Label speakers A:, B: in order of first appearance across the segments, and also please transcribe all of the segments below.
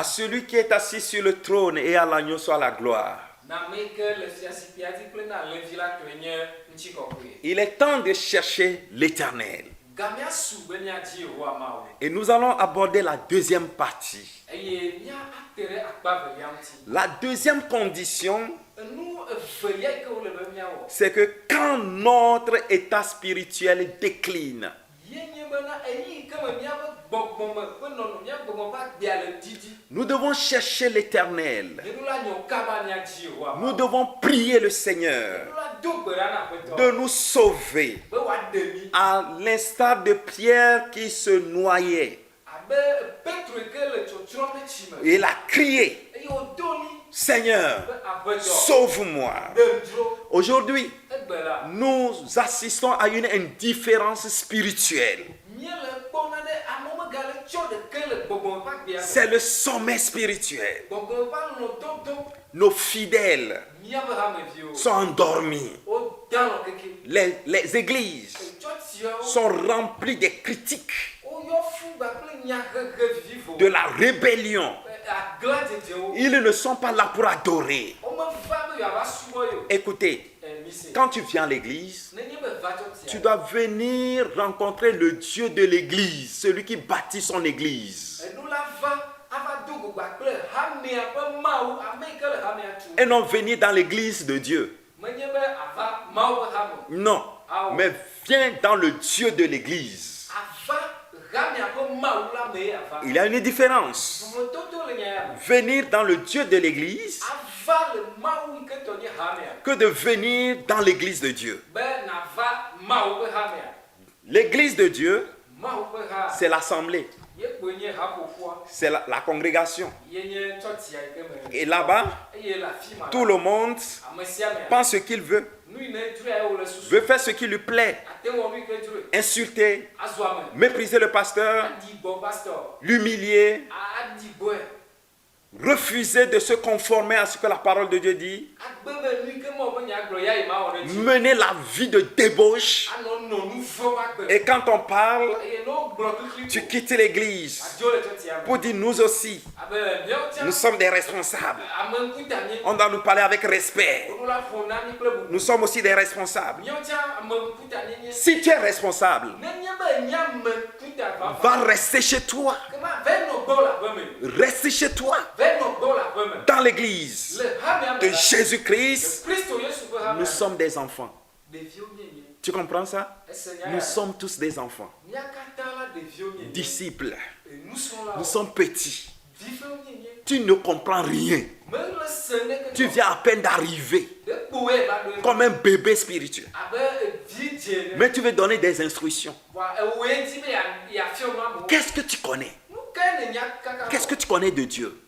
A: À celui qui est assis sur le trône et à l'agneau soit la gloire. Il est temps de chercher l'Éternel. Et nous allons aborder la deuxième partie. La deuxième condition, c'est que quand notre état spirituel décline, nous devons chercher l'Éternel. Nous devons prier le Seigneur de nous sauver, à l'instar de Pierre qui se noyait. Il a crié: Seigneur, sauve-moi. Aujourd'hui, nous assistons à une indifférence spirituelle. C'est le sommet spirituel. Nos fidèles sont endormis. Les églises sont remplies des critiques, de la rébellion. Ils ne sont pas là pour adorer. Écoutez, quand tu viens à l'église, tu dois venir rencontrer le Dieu de l'église, celui qui bâtit son église. Et non venir dans l'église de Dieu. Non, mais viens dans le Dieu de l'église. Il y a une différence. Venir dans le Dieu de l'église que de venir dans l'église de Dieu. L'église de Dieu, c'est l'assemblée. C'est la congrégation. Et là-bas, tout le monde pense ce qu'il veut faire ce qui lui plaît. Insulter, mépriser le pasteur, l'humilier, refuser de se conformer à ce que la parole de Dieu dit, mener la vie de débauche. Et quand on parle, tu quittes l'église pour dire: nous aussi, nous sommes des responsables. On doit nous parler avec respect. Nous sommes aussi des responsables. Si tu es responsable, va rester chez toi. Rester chez toi. Dans l'église de Jésus-Christ, nous sommes des enfants. Tu comprends ça? Nous sommes tous des enfants. Disciples. Nous sommes petits. Tu ne comprends rien. Tu viens à peine d'arriver comme un bébé spirituel. Mais tu veux donner des instructions. Qu'est-ce que tu connais? Qu'est-ce que tu connais de Dieu?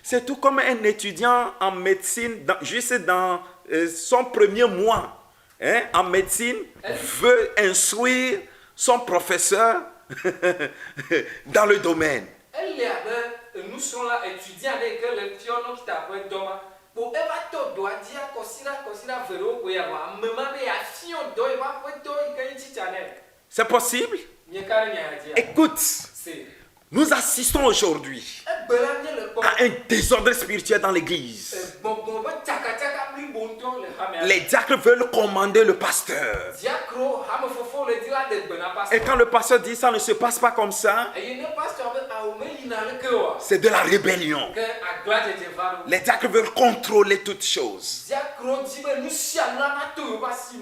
A: C'est tout comme un étudiant en médecine, juste dans son premier mois en médecine, veut instruire son professeur dans le domaine. Nous sommes là étudiants avec le piano qui t'a fait demain. Pour évacuer doit dire considère vélo pour y avoir maman mais action doit y avoir c'est possible? Écoute, nous assistons aujourd'hui à un désordre spirituel dans l'église. Les diacres veulent commander le pasteur. Et quand le pasteur dit ça ne se passe pas comme ça, c'est de la rébellion. Les diacres veulent contrôler toutes choses.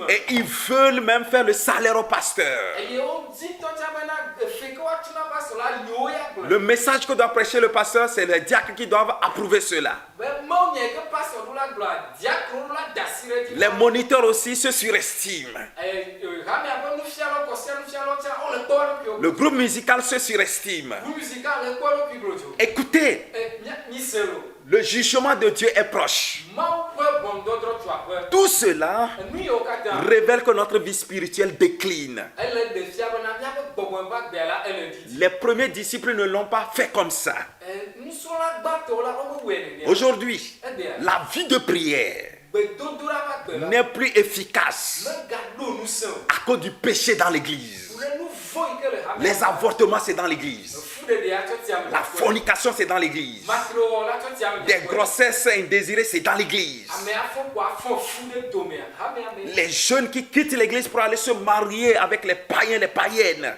A: Et ils veulent même faire le salaire au pasteur. Le message que doit prêcher le pasteur, c'est les diacres qui doivent approuver cela. Les moniteurs aussi se surestiment. Le groupe musical se surestime. Écoutez, le jugement de Dieu est proche. Tout cela révèle que notre vie spirituelle décline. Les premiers disciples ne l'ont pas fait comme ça. Aujourd'hui, la vie de prière n'est plus efficace à cause du péché dans l'église. Les avortements, c'est dans l'église. La fornication, c'est dans l'église. Des grossesses indésirées, c'est dans l'église. Les jeunes qui quittent l'église pour aller se marier avec les païens, les païennes.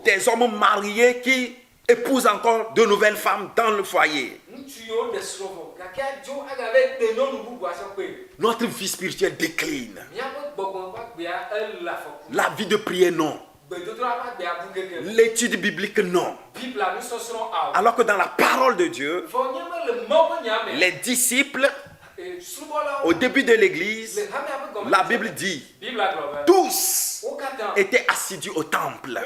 A: Des hommes mariés qui épousent encore de nouvelles femmes dans le foyer. Notre vie spirituelle décline. La vie de prière, non. L'étude biblique, non. Alors que dans la parole de Dieu, les disciples, au début de l'église, la Bible dit, tous étaient assidus au temple.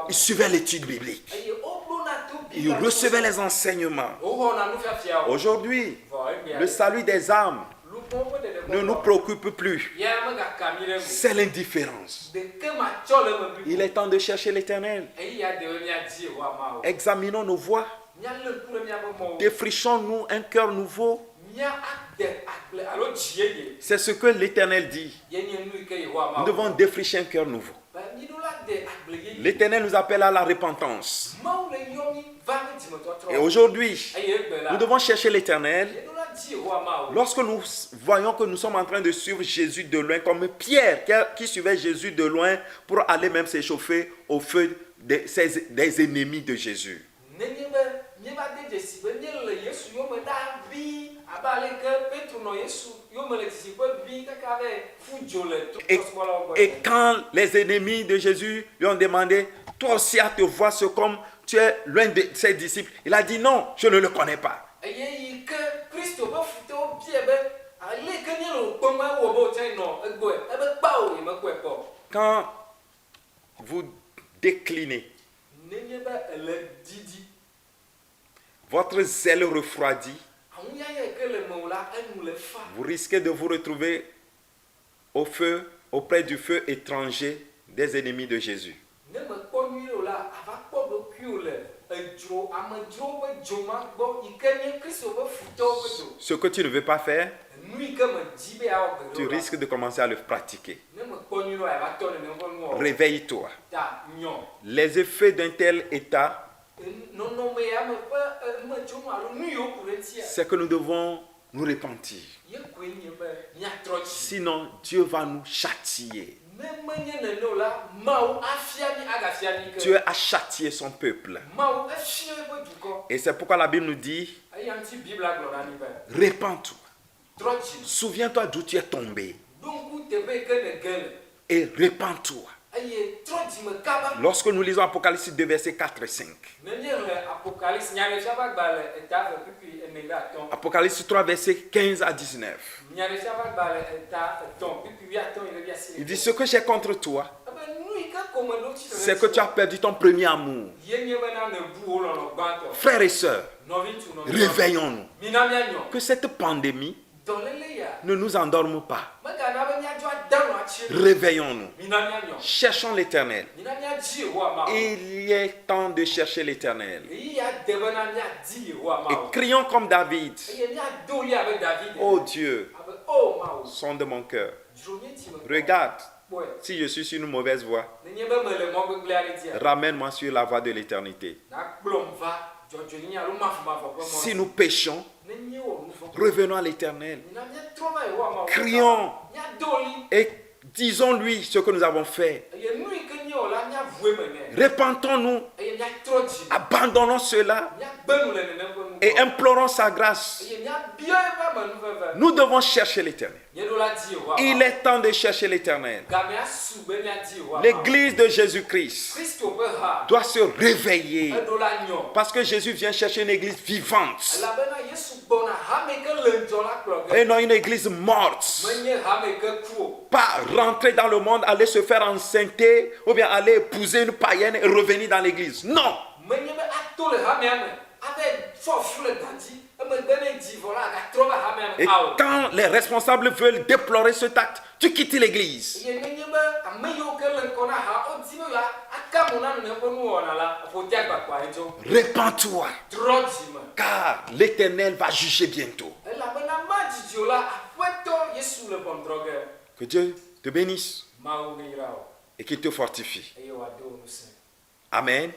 A: Ils suivaient l'étude biblique. Ils recevaient les enseignements. Aujourd'hui, le salut des âmes ne nous préoccupe plus. C'est l'indifférence. Il est temps de chercher l'Éternel. Examinons nos voies. Défrichons-nous un cœur nouveau. C'est ce que l'Éternel dit. Nous devons défricher un cœur nouveau. L'Éternel nous appelle à la repentance. Et aujourd'hui, nous devons chercher l'Éternel. Lorsque nous voyons que nous sommes en train de suivre Jésus de loin, comme Pierre qui suivait Jésus de loin pour aller même s'échauffer au feu des ennemis de Jésus. Et quand les ennemis de Jésus lui ont demandé, toi aussi à te voir ce comme tu es l'un de ses disciples, il a dit non, je ne le connais pas. Quand vous déclinez, votre zèle refroidit, vous risquez de vous retrouver auprès du feu étranger des ennemis de Jésus. Ce que tu ne veux pas faire, tu risques de commencer à le pratiquer. Réveille-toi. Les effets d'un tel état, c'est que nous devons nous repentir. Sinon, Dieu va nous châtier. Dieu a châtié son peuple. Et c'est pourquoi la Bible nous dit, répands-toi. Souviens-toi d'où tu es tombé. Et répands-toi. Lorsque nous lisons Apocalypse 2, versets 4 et 5. Apocalypse 3, versets 15 à 19. Il dit, ce que j'ai contre toi, c'est que tu as perdu ton premier amour. Frères et sœurs, réveillons-nous. Que cette pandémie ne nous endorme pas. Réveillons-nous. Cherchons l'Éternel. Il est temps de chercher l'Éternel. Et crions comme David. Oh Dieu, sonde mon cœur. Regarde, si je suis sur une mauvaise voie, ramène-moi sur la voie de l'éternité. Si nous péchons, revenons à l'Éternel. Crions et disons-lui ce que nous avons fait. Répentons-nous, abandonnons cela et implorons sa grâce. Nous devons chercher l'Éternel. Il est temps de chercher l'Éternel. L'église de Jésus-Christ doit se réveiller parce que Jésus vient chercher une église vivante et non une église morte. Pas rentrer dans le monde, aller se faire enceinter ou bien aller épouser une païenne et revenir dans l'église. Non. Et quand les responsables veulent déplorer cet acte, tu quittes l'église. Répands-toi, car l'Éternel va juger bientôt. Que Dieu te bénisse et qu'il te fortifie. Amen.